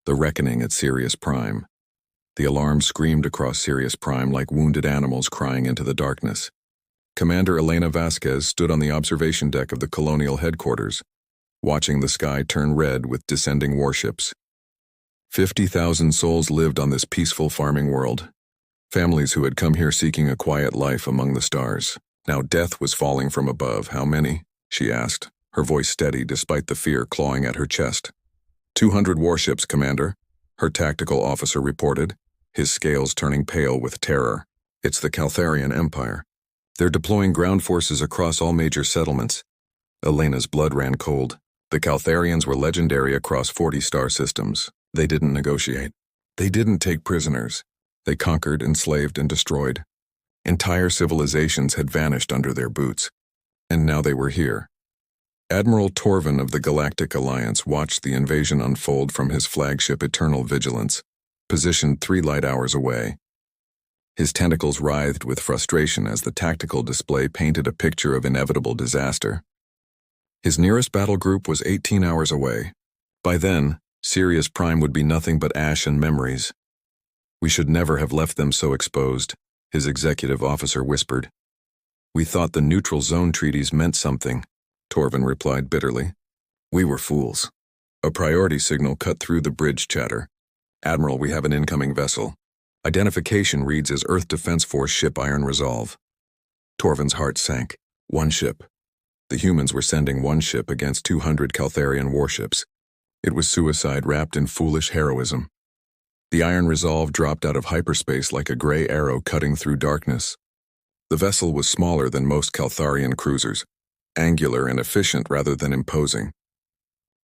The reckoning at Sirius Prime. The alarm screamed across Sirius Prime like wounded animals crying into the darkness. Commander Elena Vasquez stood on the observation deck of the Colonial headquarters, watching the sky turn red with descending warships. 50,000 souls lived on this peaceful farming world. Families who had come here seeking a quiet life among the stars. Now death was falling from above. How many? She asked, her voice steady despite the fear clawing at her chest. 200 warships, Commander, her tactical officer reported, his scales turning pale with terror. It's the Caltharian Empire. They're deploying ground forces across all major settlements. Elena's blood ran cold. The Caltharians were legendary across 40 star systems. They didn't negotiate. They didn't take prisoners. They conquered, enslaved, and destroyed. Entire civilizations had vanished under their boots. And now they were here. Admiral Torvin of the Galactic Alliance watched the invasion unfold from his flagship Eternal Vigilance, positioned 3 light hours away. His tentacles writhed with frustration as the tactical display painted a picture of inevitable disaster. His nearest battle group was 18 hours away. By then, Sirius Prime would be nothing but ash and memories. We should never have left them so exposed, his executive officer whispered. We thought the neutral zone treaties meant something, Torvin replied bitterly. We were fools. A priority signal cut through the bridge chatter. Admiral, we have an incoming vessel. Identification reads as Earth Defense Force ship Iron Resolve. Torvin's heart sank. 1 ship. The humans were sending 1 ship against 200 Caltharian warships. It was suicide wrapped in foolish heroism. The Iron Resolve dropped out of hyperspace like a gray arrow cutting through darkness. The vessel was smaller than most Caltharian cruisers, angular and efficient rather than imposing.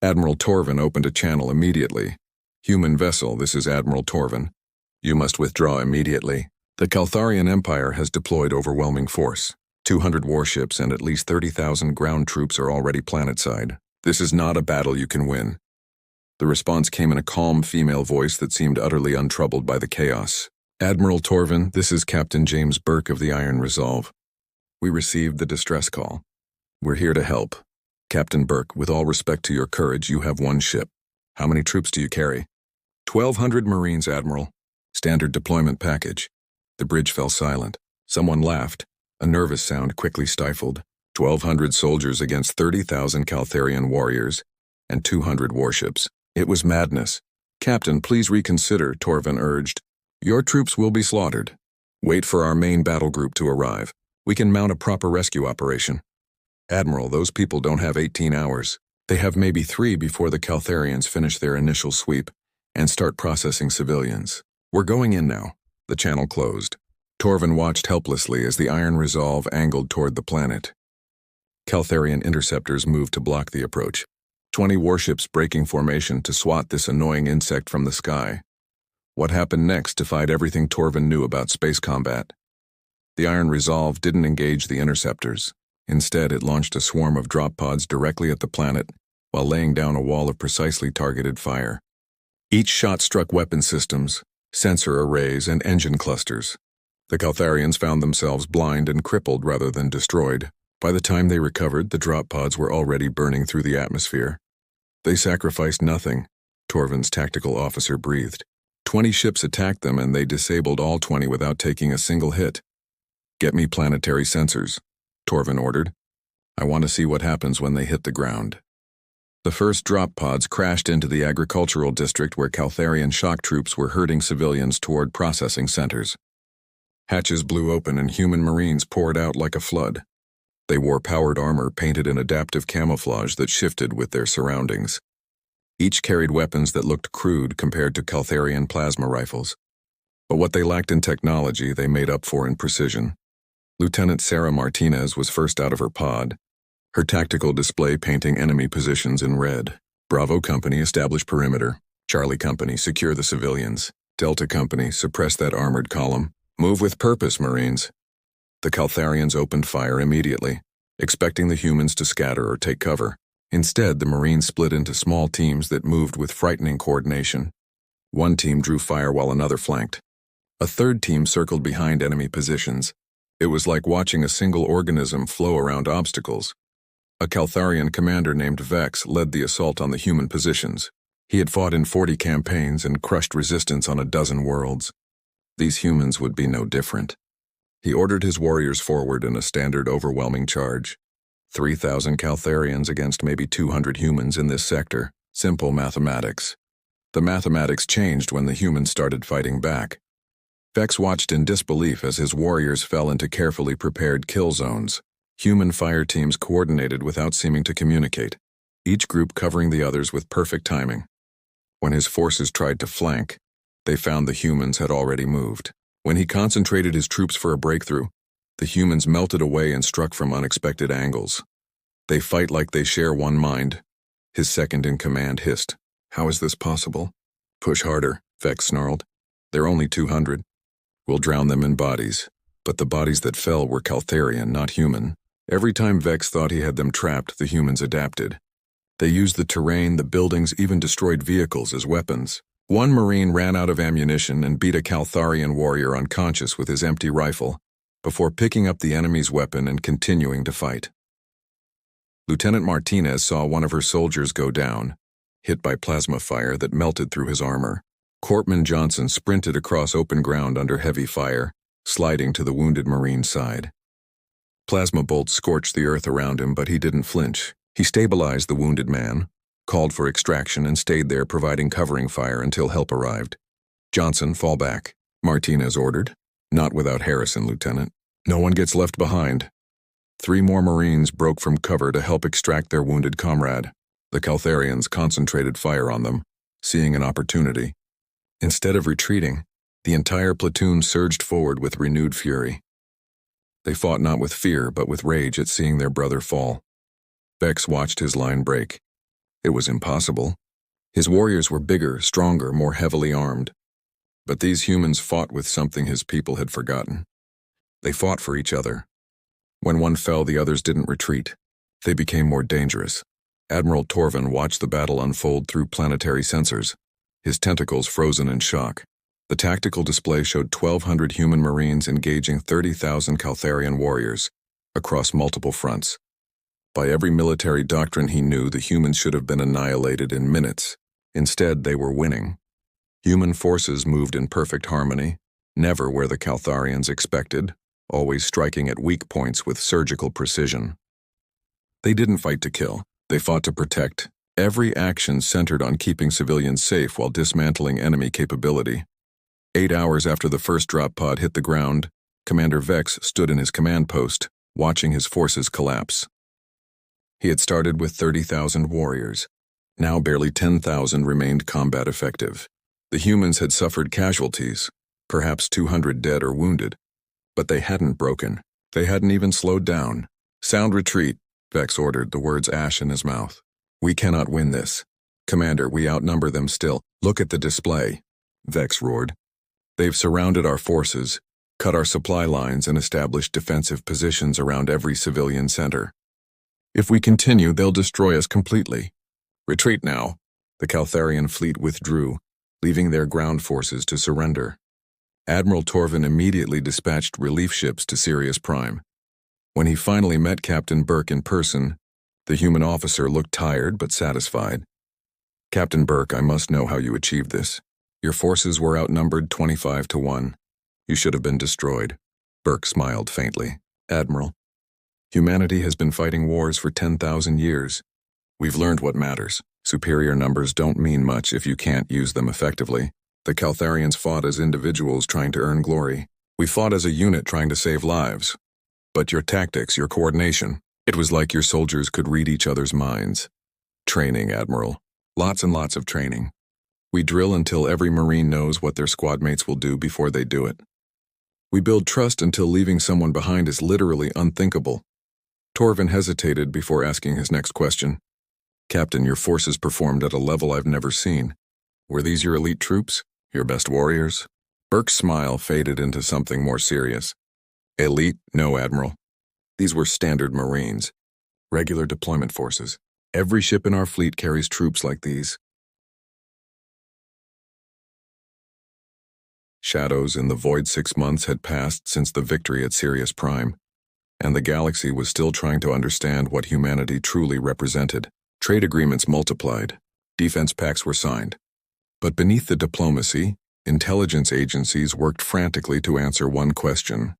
Admiral Torvin opened a channel immediately. Human vessel, this is Admiral Torvin. You must withdraw immediately. The Caltharian Empire has deployed overwhelming force. 200 warships and at least 30,000 ground troops are already planetside. This is not a battle you can win. The response came in a calm female voice that seemed utterly untroubled by the chaos. Admiral Torvin, this is Captain James Burke of the Iron Resolve. We received the distress call. We're here to help. Captain Burke, with all respect to your courage, you have 1 ship. How many troops do you carry? 1,200 Marines, Admiral. Standard deployment package. The bridge fell silent. Someone laughed. A nervous sound quickly stifled. 1,200 soldiers against 30,000 Caltharian warriors and 200 warships. It was madness. Captain, please reconsider, Torvin urged. Your troops will be slaughtered. Wait for our main battle group to arrive. We can mount a proper rescue operation. Admiral, those people don't have 18 hours. They have maybe 3 before the Caltharians finish their initial sweep and start processing civilians. We're going in now. The channel closed. Torvin watched helplessly as the Iron Resolve angled toward the planet. Caltharian interceptors moved to block the approach. 20 warships breaking formation to swat this annoying insect from the sky. What happened next defied everything Torvin knew about space combat. The Iron Resolve didn't engage the interceptors. Instead, it launched a swarm of drop pods directly at the planet, while laying down a wall of precisely targeted fire. Each shot struck weapon systems, sensor arrays, and engine clusters. The Caltharians found themselves blind and crippled rather than destroyed. By the time they recovered, the drop pods were already burning through the atmosphere. They sacrificed nothing, Torvin's tactical officer breathed. 20 ships attacked them and they disabled all 20 without taking a single hit. Get me planetary sensors, Torvin ordered. I want to see what happens when they hit the ground. The first drop pods crashed into the agricultural district where Caltharian shock troops were herding civilians toward processing centers. Hatches blew open and human Marines poured out like a flood. They wore powered armor painted in adaptive camouflage that shifted with their surroundings. Each carried weapons that looked crude compared to Caltharian plasma rifles. But what they lacked in technology, they made up for in precision. Lieutenant Sarah Martinez was first out of her pod, her tactical display painting enemy positions in red. Bravo Company, establish perimeter. Charlie Company, secure the civilians. Delta Company, suppress that armored column. Move with purpose, Marines. The Caltharians opened fire immediately, expecting the humans to scatter or take cover. Instead, the Marines split into small teams that moved with frightening coordination. One team drew fire while another flanked. A third team circled behind enemy positions. It was like watching a single organism flow around obstacles. A Caltharian commander named Vex led the assault on the human positions. He had fought in 40 campaigns and crushed resistance on a dozen worlds. These humans would be no different. He ordered his warriors forward in a standard overwhelming charge. 3,000 Caltharians against maybe 200 humans in this sector. Simple mathematics. The mathematics changed when the humans started fighting back. Vex watched in disbelief as his warriors fell into carefully prepared kill zones. Human fire teams coordinated without seeming to communicate, each group covering the others with perfect timing. When his forces tried to flank, they found the humans had already moved. When he concentrated his troops for a breakthrough, the humans melted away and struck from unexpected angles. They fight like they share one mind. His second-in-command hissed. How is this possible? Push harder, Vex snarled. They're only 200. We'll drown them in bodies. But the bodies that fell were Caltharian, not human. Every time Vex thought he had them trapped, the humans adapted. They used the terrain, the buildings, even destroyed vehicles as weapons. One Marine ran out of ammunition and beat a Caltharian warrior unconscious with his empty rifle, before picking up the enemy's weapon and continuing to fight. Lieutenant Martinez saw one of her soldiers go down, hit by plasma fire that melted through his armor. Corpsman Johnson sprinted across open ground under heavy fire, sliding to the wounded Marine's side. Plasma bolts scorched the earth around him, but he didn't flinch. He stabilized the wounded man, called for extraction, and stayed there providing covering fire until help arrived. Johnson, fall back, Martinez ordered. Not without Harrison, Lieutenant. No one gets left behind. 3 more Marines broke from cover to help extract their wounded comrade. The Caltharians concentrated fire on them, seeing an opportunity. Instead of retreating, the entire platoon surged forward with renewed fury. They fought not with fear, but with rage at seeing their brother fall. Vex watched his line break. It was impossible. His warriors were bigger, stronger, more heavily armed. But these humans fought with something his people had forgotten. They fought for each other. When one fell, the others didn't retreat. They became more dangerous. Admiral Torvin watched the battle unfold through planetary sensors, his tentacles frozen in shock. The tactical display showed 1,200 human Marines engaging 30,000 Caltharian warriors across multiple fronts. By every military doctrine he knew, the humans should have been annihilated in minutes. Instead, they were winning. Human forces moved in perfect harmony, never where the Caltharians expected, always striking at weak points with surgical precision. They didn't fight to kill. They fought to protect. Every action centered on keeping civilians safe while dismantling enemy capability. 8 hours after the first drop pod hit the ground, Commander Vex stood in his command post, watching his forces collapse. He had started with 30,000 warriors. Now barely 10,000 remained combat effective. The humans had suffered casualties, perhaps 200 dead or wounded, but they hadn't broken. They hadn't even slowed down. Sound retreat, Vex ordered, the words ash in his mouth. We cannot win this. Commander, we outnumber them still. Look at the display, Vex roared. They've surrounded our forces, cut our supply lines, and established defensive positions around every civilian center. If we continue, they'll destroy us completely. Retreat now. The Caltharian fleet withdrew, leaving their ground forces to surrender. Admiral Torvin immediately dispatched relief ships to Sirius Prime. When he finally met Captain Burke in person, the human officer looked tired but satisfied. Captain Burke, I must know how you achieved this. Your forces were outnumbered 25-1. You should have been destroyed. Burke smiled faintly. Admiral, humanity has been fighting wars for 10,000 years. We've learned what matters. Superior numbers don't mean much if you can't use them effectively. The Caltharians fought as individuals trying to earn glory. We fought as a unit trying to save lives. But your tactics, your coordination, it was like your soldiers could read each other's minds. Training, Admiral. Lots and lots of training. We drill until every Marine knows what their squad mates will do before they do it. We build trust until leaving someone behind is literally unthinkable. Torvin hesitated before asking his next question. Captain, your forces performed at a level I've never seen. Were these your elite troops? Your best warriors? Burke's smile faded into something more serious. Elite? No, Admiral. These were standard Marines. Regular deployment forces. Every ship in our fleet carries troops like these. Shadows in the void 6 months had passed since the victory at Sirius Prime, and the galaxy was still trying to understand what humanity truly represented. Trade agreements multiplied. Defense pacts were signed. But beneath the diplomacy, intelligence agencies worked frantically to answer one question.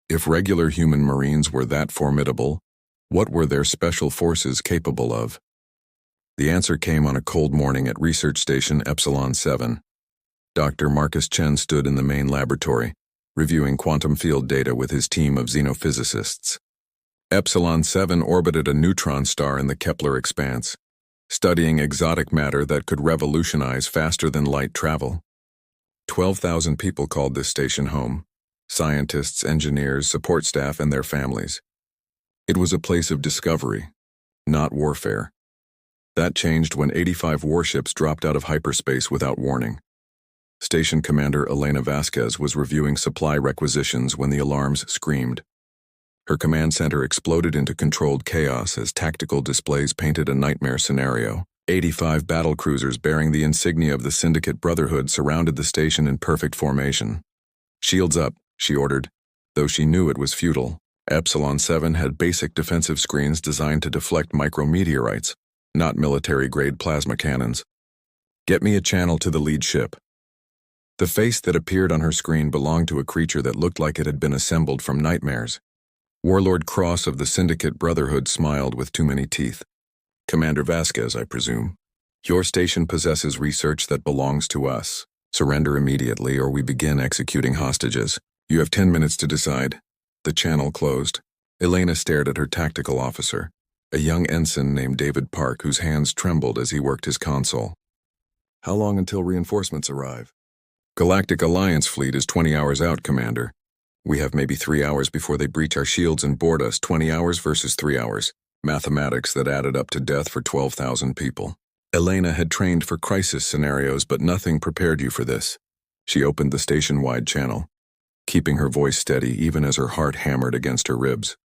If regular human Marines were that formidable, what were their special forces capable of? The answer came on a cold morning at Research Station Epsilon 7. Dr. Marcus Chen stood in the main laboratory, reviewing quantum field data with his team of xenophysicists. Epsilon 7 orbited a neutron star in the Kepler expanse, studying exotic matter that could revolutionize faster than light travel. 12,000 people called this station home: scientists, engineers, support staff, and their families. It was a place of discovery, not warfare. That changed when 85 warships dropped out of hyperspace without warning. Station Commander Elena Vasquez was reviewing supply requisitions when the alarms screamed. Her command center exploded into controlled chaos as tactical displays painted a nightmare scenario. 85 battlecruisers bearing the insignia of the Syndicate Brotherhood surrounded the station in perfect formation. "Shields up," she ordered, though she knew it was futile. Epsilon 7 had basic defensive screens designed to deflect micrometeorites, not military-grade plasma cannons. "Get me a channel to the lead ship." The face that appeared on her screen belonged to a creature that looked like it had been assembled from nightmares. Warlord Cross of the Syndicate Brotherhood smiled with too many teeth. "Commander Vasquez, I presume. Your station possesses research that belongs to us. Surrender immediately or we begin executing hostages. You have 10 minutes to decide." The channel closed. Elena stared at her tactical officer, a young ensign named David Park whose hands trembled as he worked his console. "How long until reinforcements arrive?" "Galactic Alliance fleet is 20 hours out, Commander. We have maybe 3 hours before they breach our shields and board us. 20 hours versus 3 hours. Mathematics that added up to death for 12,000 people. Elena had trained for crisis scenarios, but nothing prepared you for this. She opened the station-wide channel, keeping her voice steady even as her heart hammered against her ribs.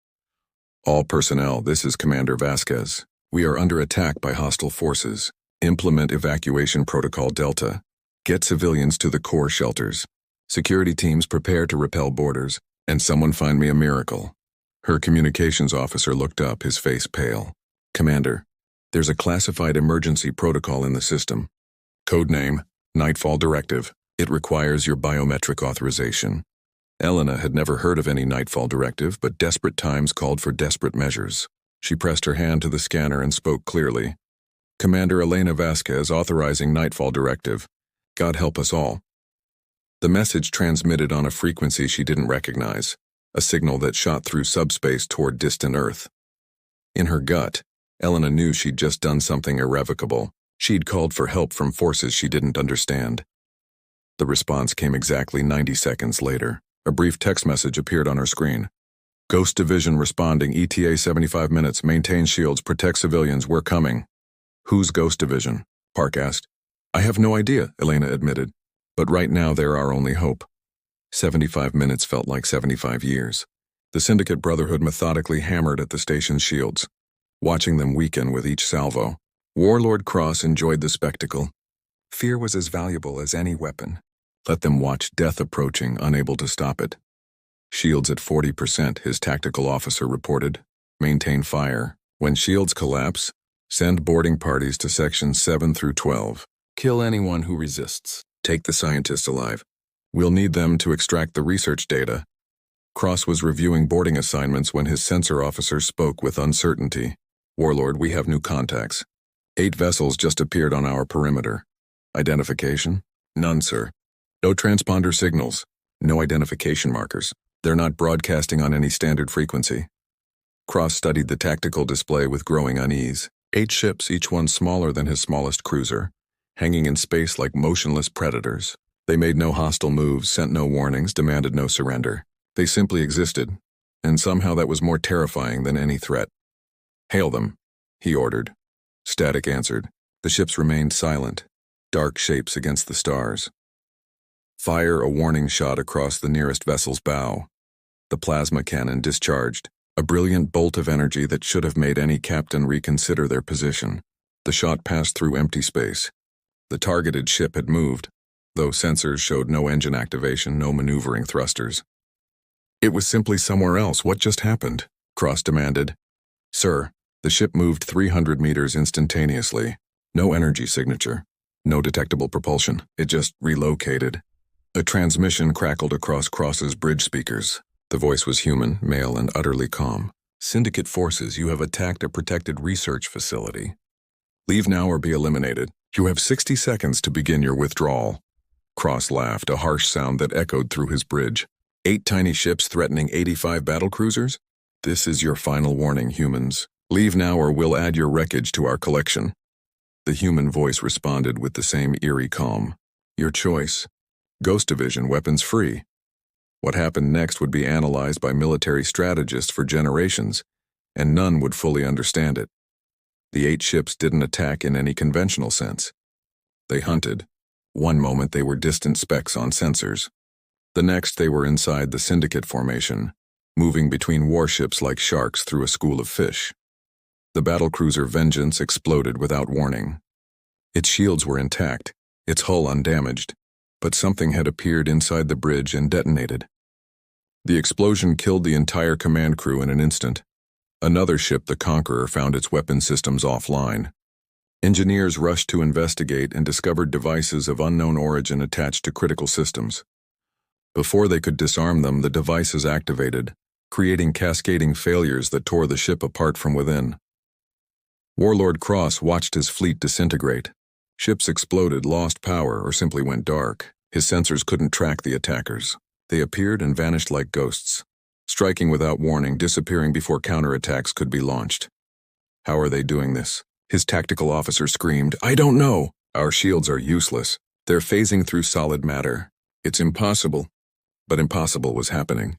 "All personnel, this is Commander Vasquez. We are under attack by hostile forces. Implement evacuation protocol Delta. Get civilians to the core shelters. Security teams prepare to repel boarders, and someone find me a miracle." Her communications officer looked up, his face pale. "Commander, there's a classified emergency protocol in the system. Codename, Nightfall Directive. It requires your biometric authorization." Elena had never heard of any Nightfall Directive, but desperate times called for desperate measures. She pressed her hand to the scanner and spoke clearly. "Commander Elena Vasquez authorizing Nightfall Directive. God help us all." The message transmitted on a frequency she didn't recognize, a signal that shot through subspace toward distant Earth. In her gut, Elena knew she'd just done something irrevocable. She'd called for help from forces she didn't understand. The response came exactly 90 seconds later. A brief text message appeared on her screen. "Ghost Division responding, ETA 75 minutes, maintain shields, protect civilians, we're coming." "Who's Ghost Division?" Park asked. "I have no idea," Elena admitted. "But right now they're our only hope." 75 minutes felt like 75 years. The Syndicate Brotherhood methodically hammered at the station's shields, watching them weaken with each salvo. Warlord Cross enjoyed the spectacle. Fear was as valuable as any weapon. Let them watch death approaching, unable to stop it. "Shields at 40%, his tactical officer reported. Maintain fire. When shields collapse, send boarding parties to sections 7 through 12. Kill anyone who resists. Take the scientists alive. We'll need them to extract the research data." Cross was reviewing boarding assignments when his sensor officer spoke with uncertainty. "Warlord, we have new contacts. 8 vessels just appeared on our perimeter. Identification? None, sir. No transponder signals. No identification markers. They're not broadcasting on any standard frequency." Cross studied the tactical display with growing unease. 8 ships, each one smaller than his smallest cruiser, hanging in space like motionless predators. They made no hostile moves, sent no warnings, demanded no surrender. They simply existed, and somehow that was more terrifying than any threat. "Hail them," he ordered. Static answered. The ships remained silent, dark shapes against the stars. "Fire a warning shot across the nearest vessel's bow." The plasma cannon discharged, a brilliant bolt of energy that should have made any captain reconsider their position. The shot passed through empty space. The targeted ship had moved, though sensors showed no engine activation, no maneuvering thrusters. "It was simply somewhere else. What just happened?" Cross demanded. "Sir, the ship moved 300 meters instantaneously. No energy signature. No detectable propulsion. It just relocated. A transmission crackled across Cross's bridge speakers. The voice was human, male, and utterly calm. Syndicate forces, you have attacked a protected research facility. Leave now or be eliminated. You have 60 seconds to begin your withdrawal. Cross laughed, a harsh sound that echoed through his bridge. 8 tiny ships threatening 85 battlecruisers? This is your final warning, humans. Leave now or we'll add your wreckage to our collection. The human voice responded with the same eerie calm. Your choice. Ghost Division, weapons free. What happened next would be analyzed by military strategists for generations, and none would fully understand it. The 8 ships didn't attack in any conventional sense. They hunted. One moment they were distant specks on sensors. The next they were inside the Syndicate formation, moving between warships like sharks through a school of fish. The battlecruiser Vengeance exploded without warning. Its shields were intact, its hull undamaged, but something had appeared inside the bridge and detonated. The explosion killed the entire command crew in an instant. Another ship, the Conqueror, found its weapon systems offline. Engineers rushed to investigate and discovered devices of unknown origin attached to critical systems. Before they could disarm them, the devices activated, creating cascading failures that tore the ship apart from within. Warlord Cross watched his fleet disintegrate. Ships exploded, lost power, or simply went dark. His sensors couldn't track the attackers. They appeared and vanished like ghosts, striking without warning, disappearing before counterattacks could be launched. How are they doing this? His tactical officer screamed, I don't know! Our shields are useless. They're phasing through solid matter. It's impossible. But impossible was happening.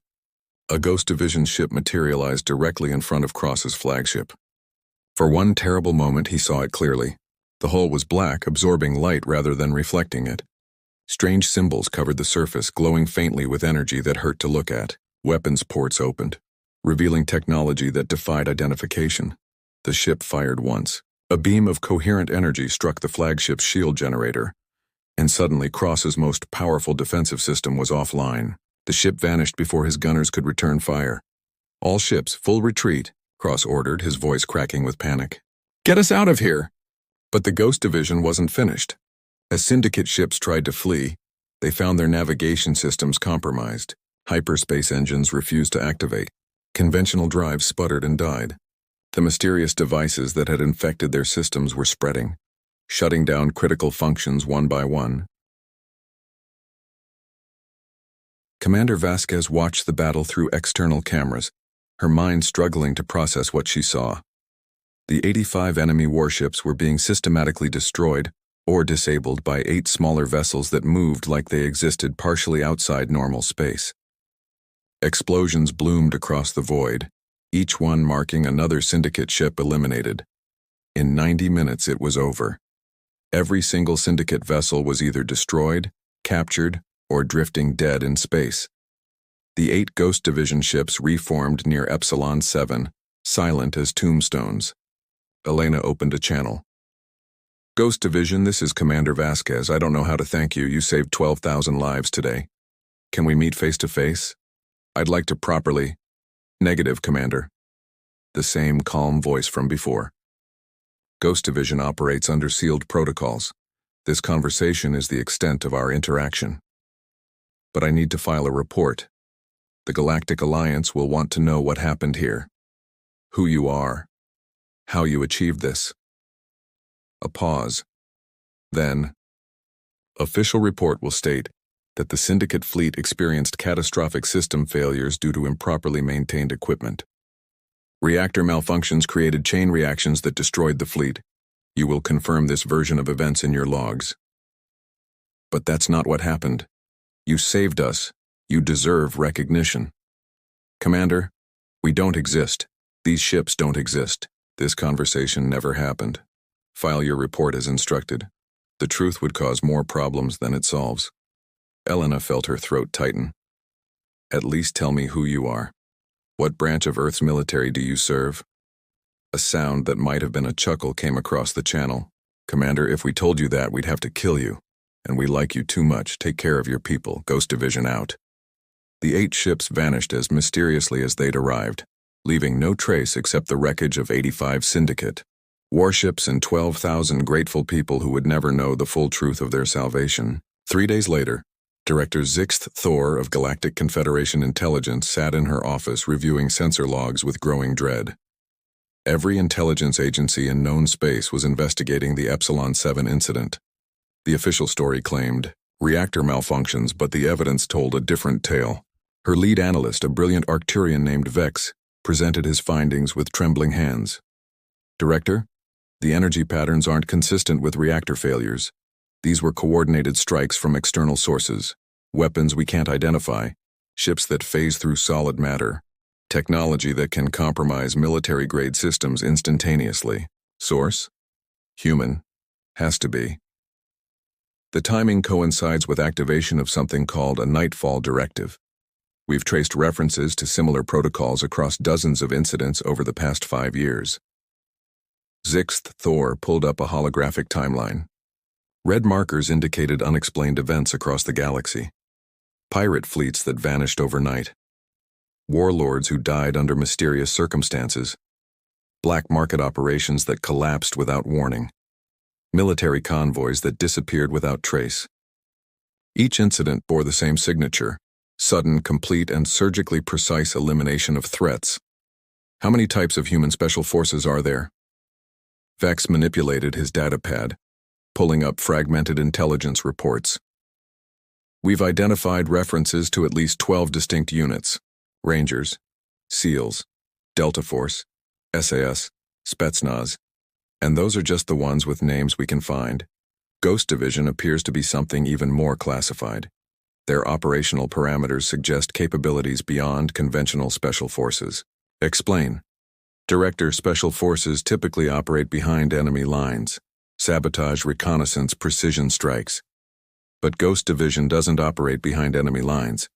A Ghost Division ship materialized directly in front of Cross's flagship. For one terrible moment he saw it clearly. The hull was black, absorbing light rather than reflecting it. Strange symbols covered the surface, glowing faintly with energy that hurt to look at. Weapons ports opened, revealing technology that defied identification. The ship fired once. A beam of coherent energy struck the flagship's shield generator, and suddenly Cross's most powerful defensive system was offline. The ship vanished before his gunners could return fire. All ships, full retreat, Cross ordered, his voice cracking with panic. Get us out of here! But the Ghost Division wasn't finished. As Syndicate ships tried to flee, they found their navigation systems compromised. Hyperspace engines refused to activate. Conventional drives sputtered and died. The mysterious devices that had infected their systems were spreading, shutting down critical functions one by one. Commander Vasquez watched the battle through external cameras, her mind struggling to process what she saw. The 85 enemy warships were being systematically destroyed or disabled by 8 smaller vessels that moved like they existed partially outside normal space. Explosions bloomed across the void, each one marking another Syndicate ship eliminated. In 90 minutes it was over. Every single Syndicate vessel was either destroyed, captured, or drifting dead in space. The 8 Ghost Division ships reformed near Epsilon 7, silent as tombstones. Elena opened a channel. Ghost Division, this is Commander Vasquez. I don't know how to thank you. You saved 12,000 lives today. Can we meet face to face? I'd like to properly... Negative, Commander. The same calm voice from before. Ghost Division operates under sealed protocols. This conversation is the extent of our interaction. But I need to file a report. The Galactic Alliance will want to know what happened here. Who you are. How you achieved this. A pause. Then, official report will state that the Syndicate fleet experienced catastrophic system failures due to improperly maintained equipment. Reactor malfunctions created chain reactions that destroyed the fleet. You will confirm this version of events in your logs. But that's not what happened. You saved us. You deserve recognition. Commander, we don't exist. These ships don't exist. This conversation never happened. File your report as instructed. The truth would cause more problems than it solves. Elena felt her throat tighten. At least tell me who you are. What branch of Earth's military do you serve? A sound that might have been a chuckle came across the channel. Commander, if we told you that, we'd have to kill you. And we like you too much. Take care of your people. Ghost Division out. The 8 ships vanished as mysteriously as they'd arrived, leaving no trace except the wreckage of 85 Syndicate. Warships and 12,000 grateful people who would never know the full truth of their salvation. 3 days later, Director Zixth Thor of Galactic Confederation Intelligence sat in her office reviewing sensor logs with growing dread. Every intelligence agency in known space was investigating the Epsilon 7 incident. The official story claimed reactor malfunctions, but the evidence told a different tale. Her lead analyst, a brilliant Arcturian named Vex, presented his findings with trembling hands. Director, the energy patterns aren't consistent with reactor failures. These were coordinated strikes from external sources, weapons we can't identify, ships that phase through solid matter, technology that can compromise military-grade systems instantaneously. Source? Human. Has to be. The timing coincides with activation of something called a Nightfall Directive. We've traced references to similar protocols across dozens of incidents over the past 5 years. Zixth Thor pulled up a holographic timeline. Red markers indicated unexplained events across the galaxy. Pirate fleets that vanished overnight. Warlords who died under mysterious circumstances. Black market operations that collapsed without warning. Military convoys that disappeared without trace. Each incident bore the same signature: sudden, complete, and surgically precise elimination of threats. How many types of human special forces are there? Vex manipulated his datapad, pulling up fragmented intelligence reports. We've identified references to at least 12 distinct units: Rangers, SEALs, Delta Force, SAS, Spetsnaz, and those are just the ones with names we can find. Ghost Division appears to be something even more classified. Their operational parameters suggest capabilities beyond conventional special forces. Explain. Director, special forces typically operate behind enemy lines, sabotage, reconnaissance, precision strikes. But Ghost Division doesn't operate behind enemy lines.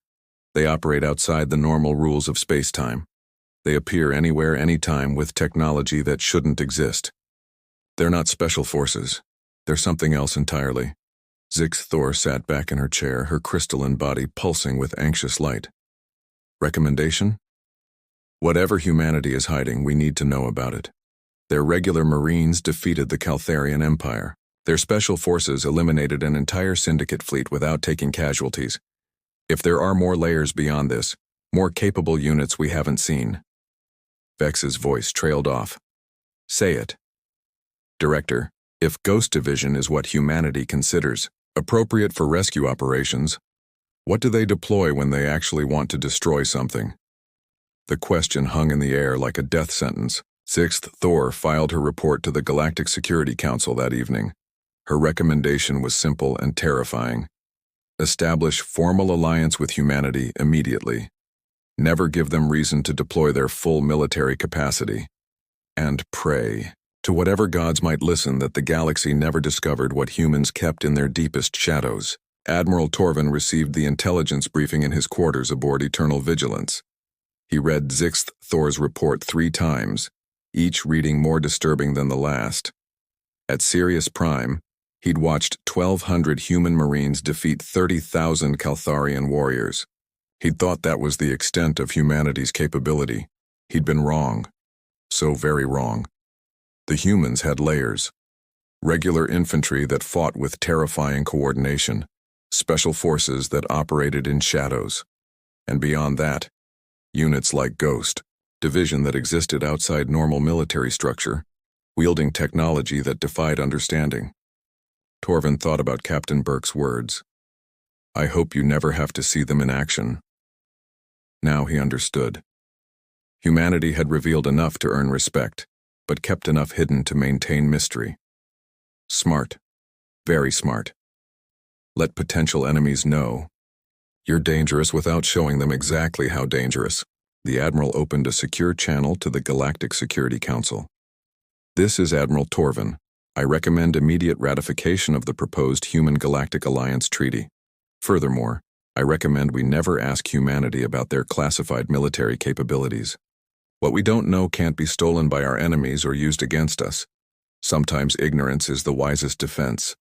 They operate outside the normal rules of space-time. They appear anywhere, anytime with technology that shouldn't exist. They're not special forces. They're something else entirely. Zixth Thor sat back in her chair, her crystalline body pulsing with anxious light. Recommendation? Whatever humanity is hiding, we need to know about it. Their regular Marines defeated the Caltharian Empire. Their special forces eliminated an entire syndicate fleet without taking casualties. If there are more layers beyond this, more capable units we haven't seen. Vex's voice trailed off. Say it. Director, if Ghost Division is what humanity considers appropriate for rescue operations, what do they deploy when they actually want to destroy something? The question hung in the air like a death sentence. Zixth Thor filed her report to the Galactic Security Council that evening. Her recommendation was simple and terrifying. Establish formal alliance with humanity immediately. Never give them reason to deploy their full military capacity. And pray to whatever gods might listen that the galaxy never discovered what humans kept in their deepest shadows. Admiral Torvin received the intelligence briefing in his quarters aboard Eternal Vigilance. He read Zixth Thor's report 3 times, each reading more disturbing than the last. At Sirius Prime, he'd watched 1,200 human Marines defeat 30,000 Caltharian warriors. He'd thought that was the extent of humanity's capability. He'd been wrong. So very wrong. The humans had layers. Regular infantry that fought with terrifying coordination. Special forces that operated in shadows. And beyond that, units like Ghost Division that existed outside normal military structure, wielding technology that defied understanding. Torvin thought about Captain Burke's words. I hope you never have to see them in action. Now he understood. Humanity had revealed enough to earn respect, but kept enough hidden to maintain mystery. Smart. Very smart. Let potential enemies know. You're dangerous without showing them exactly how dangerous. The Admiral opened a secure channel to the Galactic Security Council. This is Admiral Torvin. I recommend immediate ratification of the proposed Human-Galactic Alliance Treaty. Furthermore, I recommend we never ask humanity about their classified military capabilities. What we don't know can't be stolen by our enemies or used against us. Sometimes ignorance is the wisest defense.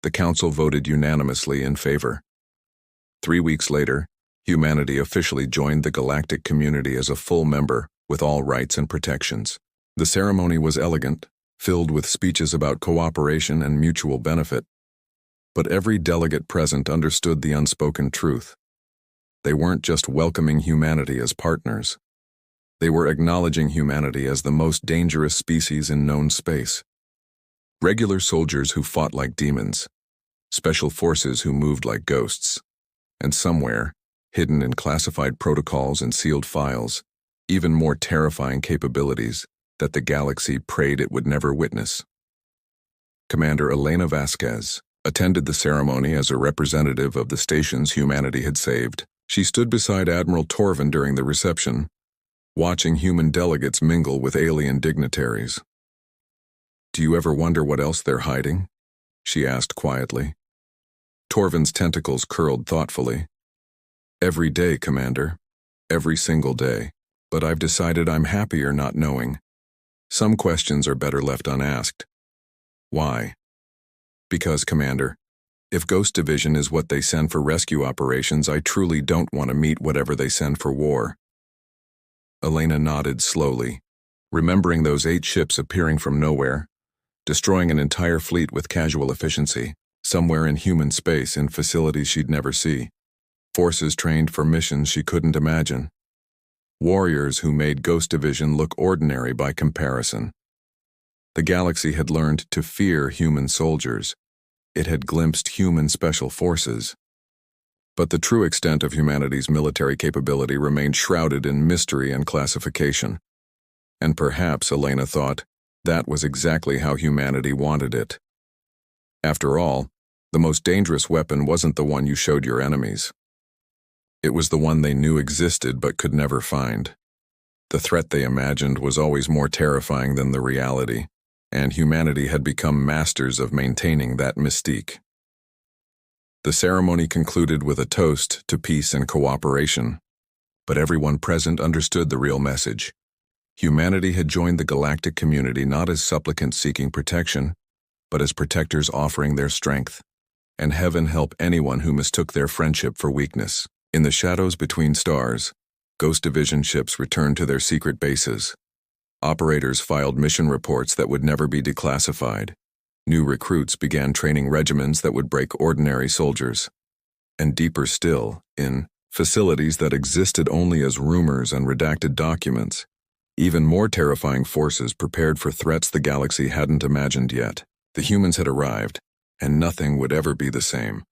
The Council voted unanimously in favor. 3 weeks later, humanity officially joined the galactic community as a full member, with all rights and protections. The ceremony was elegant, filled with speeches about cooperation and mutual benefit. But every delegate present understood the unspoken truth. They weren't just welcoming humanity as partners. They were acknowledging humanity as the most dangerous species in known space. Regular soldiers who fought like demons, special forces who moved like ghosts, and somewhere, hidden in classified protocols and sealed files, even more terrifying capabilities that the galaxy prayed it would never witness. Commander Elena Vasquez attended the ceremony as a representative of the stations humanity had saved. She stood beside Admiral Torvin during the reception, watching human delegates mingle with alien dignitaries. "Do you ever wonder what else they're hiding?" she asked quietly. Torvin's tentacles curled thoughtfully. "Every day, Commander. Every single day. But I've decided I'm happier not knowing. Some questions are better left unasked." "Why?" "Because, Commander, if Ghost Division is what they send for rescue operations, I truly don't want to meet whatever they send for war." Elena nodded slowly, remembering those 8 ships appearing from nowhere, destroying an entire fleet with casual efficiency, somewhere in human space in facilities she'd never see. Forces trained for missions she couldn't imagine. Warriors who made Ghost Division look ordinary by comparison. The galaxy had learned to fear human soldiers. It had glimpsed human special forces. But the true extent of humanity's military capability remained shrouded in mystery and classification. And perhaps, Elena thought, that was exactly how humanity wanted it. After all, the most dangerous weapon wasn't the one you showed your enemies. It was the one they knew existed but could never find. The threat they imagined was always more terrifying than the reality, and humanity had become masters of maintaining that mystique. The ceremony concluded with a toast to peace and cooperation, but everyone present understood the real message. Humanity had joined the galactic community not as supplicants seeking protection, but as protectors offering their strength. And heaven help anyone who mistook their friendship for weakness. In the shadows between stars, Ghost Division ships returned to their secret bases. Operators filed mission reports that would never be declassified. New recruits began training regimens that would break ordinary soldiers. And deeper still, in facilities that existed only as rumors and redacted documents, even more terrifying forces prepared for threats the galaxy hadn't imagined yet. The humans had arrived, and nothing would ever be the same.